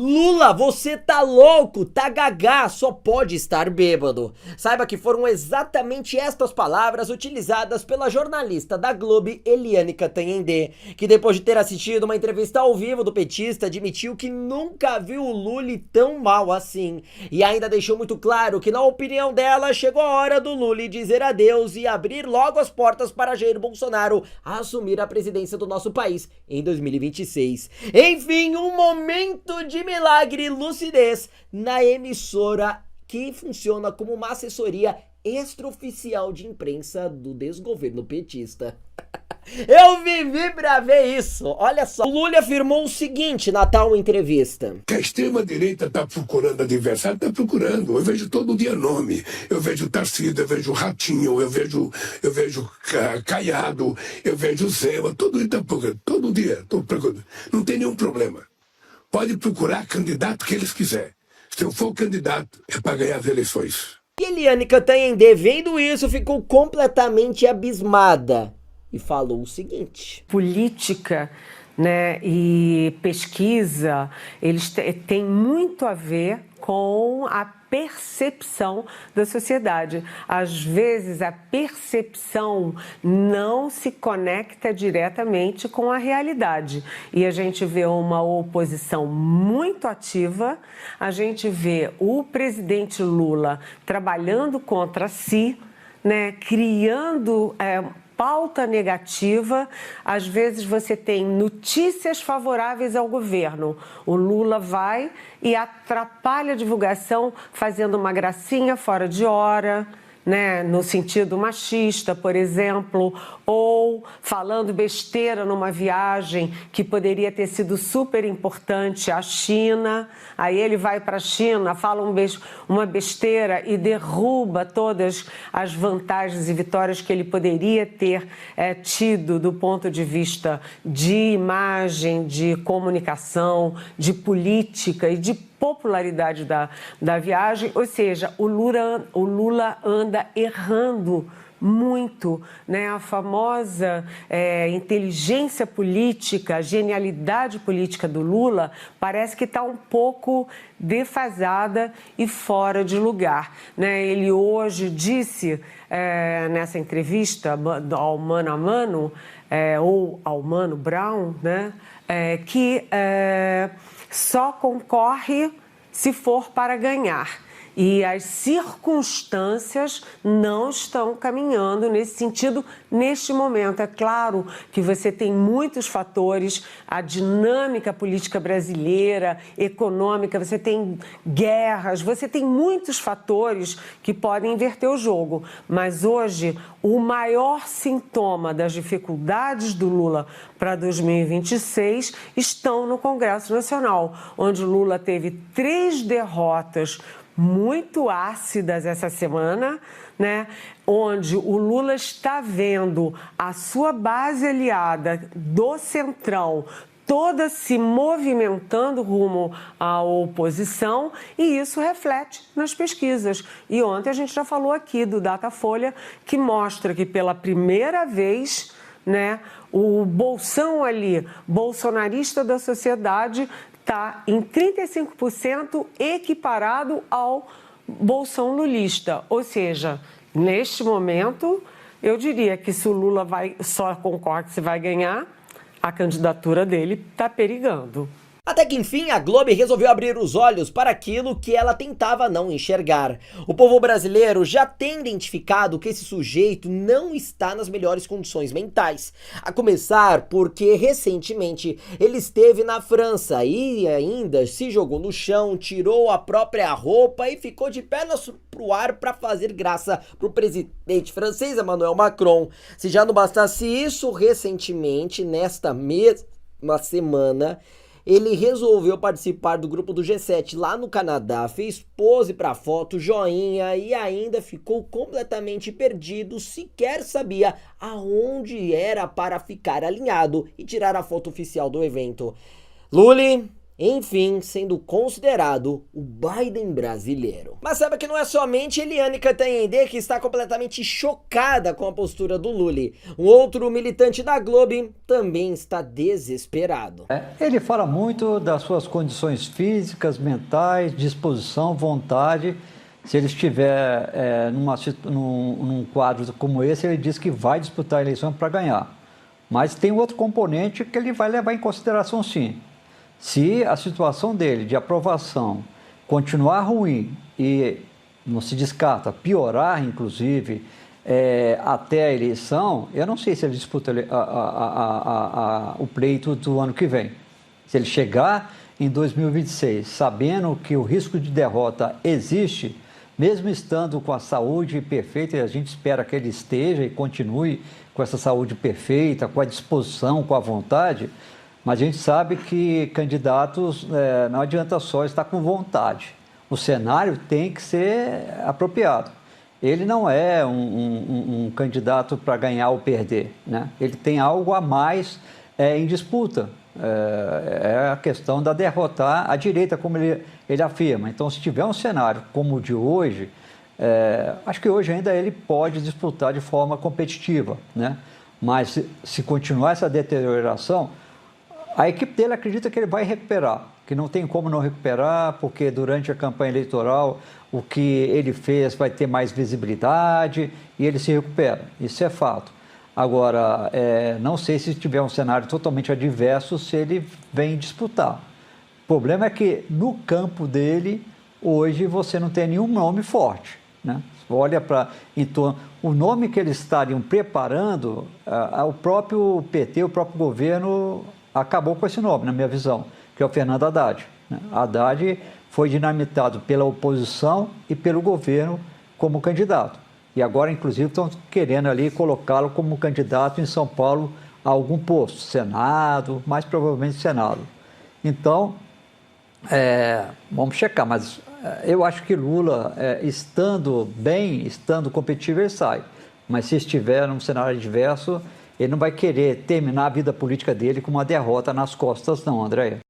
Lula, você tá louco, tá gagá, só pode estar bêbado. Saiba que foram exatamente estas palavras utilizadas pela jornalista da Globo, Eliane Cantanhede, que depois de ter assistido uma entrevista ao vivo do petista, admitiu que nunca viu o Lula tão mal assim. E ainda deixou muito claro que, na opinião dela, chegou a hora do Lula dizer adeus e abrir logo as portas para Jair Bolsonaro assumir a presidência do nosso país em 2026. Enfim, um momento de milagre e lucidez na emissora que funciona como uma assessoria extraoficial de imprensa do desgoverno petista. Eu vivi pra ver isso. Olha só, o Lula afirmou o seguinte na tal entrevista: que a extrema-direita está procurando adversário, está procurando. Eu vejo todo dia nome. Eu vejo Tarcísio, eu vejo Ratinho, eu vejo Caiado, eu vejo Zema. Todo dia está procurando. Todo dia estou procurando. Não tem nenhum problema. Pode procurar candidato que eles quiserem. Se eu for candidato, é para ganhar as eleições. E Eliane Cantanhede, vendo isso, ficou completamente abismada e falou o seguinte: política, né, e pesquisa, eles têm muito a ver com a percepção da sociedade. Às vezes a percepção não se conecta diretamente com a realidade. E a gente vê uma oposição muito ativa, a gente vê o presidente Lula trabalhando contra si, né, criando pauta negativa. Às vezes você tem notícias favoráveis ao governo. O Lula vai e atrapalha a divulgação fazendo uma gracinha fora de hora, né, no sentido machista, por exemplo, ou falando besteira numa viagem que poderia ter sido super importante à China. Aí ele vai para a China, fala uma besteira e derruba todas as vantagens e vitórias que ele poderia ter tido do ponto de vista de imagem, de comunicação, de política e de popularidade da viagem. Ou seja, o Lula anda errando muito, né? A famosa inteligência política, genialidade política do Lula parece que está um pouco defasada e fora de lugar, né? Ele hoje disse nessa entrevista ao Mano a Mano, ou ao Mano Brown, né? Que só concorre se for para ganhar. E as circunstâncias não estão caminhando nesse sentido neste momento. É claro que você tem muitos fatores, a dinâmica política brasileira, econômica, você tem guerras, você tem muitos fatores que podem inverter o jogo. Mas hoje, o maior sintoma das dificuldades do Lula para 2026 estão no Congresso Nacional, onde Lula teve 3 derrotas muito ácidas essa semana, né? Onde o Lula está vendo a sua base aliada do Centrão toda se movimentando rumo à oposição, e isso reflete nas pesquisas. E ontem a gente já falou aqui do Datafolha, que mostra que pela primeira vez, né, o bolsão ali, bolsonarista da sociedade, está em 35% equiparado ao bolsão lulista. Ou seja, neste momento, eu diria que se o Lula só concorda que se vai ganhar, a candidatura dele está perigando. Até que enfim a Globo resolveu abrir os olhos para aquilo que ela tentava não enxergar. O povo brasileiro já tem identificado que esse sujeito não está nas melhores condições mentais. A começar porque recentemente ele esteve na França e ainda se jogou no chão, tirou a própria roupa e ficou de pernas pro ar para fazer graça pro presidente francês Emmanuel Macron. Se já não bastasse isso, recentemente, nesta mesma semana, ele resolveu participar do grupo do G7 lá no Canadá, fez pose para foto, joinha e ainda ficou completamente perdido, sequer sabia aonde era para ficar alinhado e tirar a foto oficial do evento. Lula, enfim, sendo considerado o Biden brasileiro. Mas saiba que não é somente Eliane Cantanhede que está completamente chocada com a postura do Lully. Um outro militante da Globo também está desesperado. Ele fala muito das suas condições físicas, mentais, disposição, vontade. Se ele estiver num quadro como esse, ele diz que vai disputar a eleição para ganhar. Mas tem outro componente que ele vai levar em consideração, sim. Se a situação dele de aprovação continuar ruim e não se descarta piorar, inclusive, até a eleição, eu não sei se ele disputa o pleito do ano que vem. Se ele chegar em 2026 sabendo que o risco de derrota existe, mesmo estando com a saúde perfeita, e a gente espera que ele esteja e continue com essa saúde perfeita, com a disposição, com a vontade, mas a gente sabe que candidatos, não adianta só estar com vontade. O cenário tem que ser apropriado. Ele não é um candidato para ganhar ou perder, né? Ele tem algo a mais em disputa. É a questão da derrotar a direita, como ele afirma. Então, se tiver um cenário como o de hoje, acho que hoje ainda ele pode disputar de forma competitiva, né? Mas se continuar essa deterioração, a equipe dele acredita que ele vai recuperar, que não tem como não recuperar, porque durante a campanha eleitoral o que ele fez vai ter mais visibilidade e ele se recupera. Isso é fato. Agora, não sei se tiver um cenário totalmente adverso, se ele vem disputar. O problema é que no campo dele, hoje, você não tem nenhum nome forte, né? Olha para então, o nome que eles estariam preparando, o próprio PT, o próprio governo acabou com esse nome, na minha visão, que é o Fernando Haddad, né? Haddad foi dinamitado pela oposição e pelo governo como candidato. E agora, inclusive, estão querendo ali colocá-lo como candidato em São Paulo a algum posto, Senado, mais provavelmente Senado. Então, vamos checar, mas eu acho que Lula, estando bem, estando competitivo, ele sai. Mas se estiver num cenário adverso, ele não vai querer terminar a vida política dele com uma derrota nas costas, não, Andréia.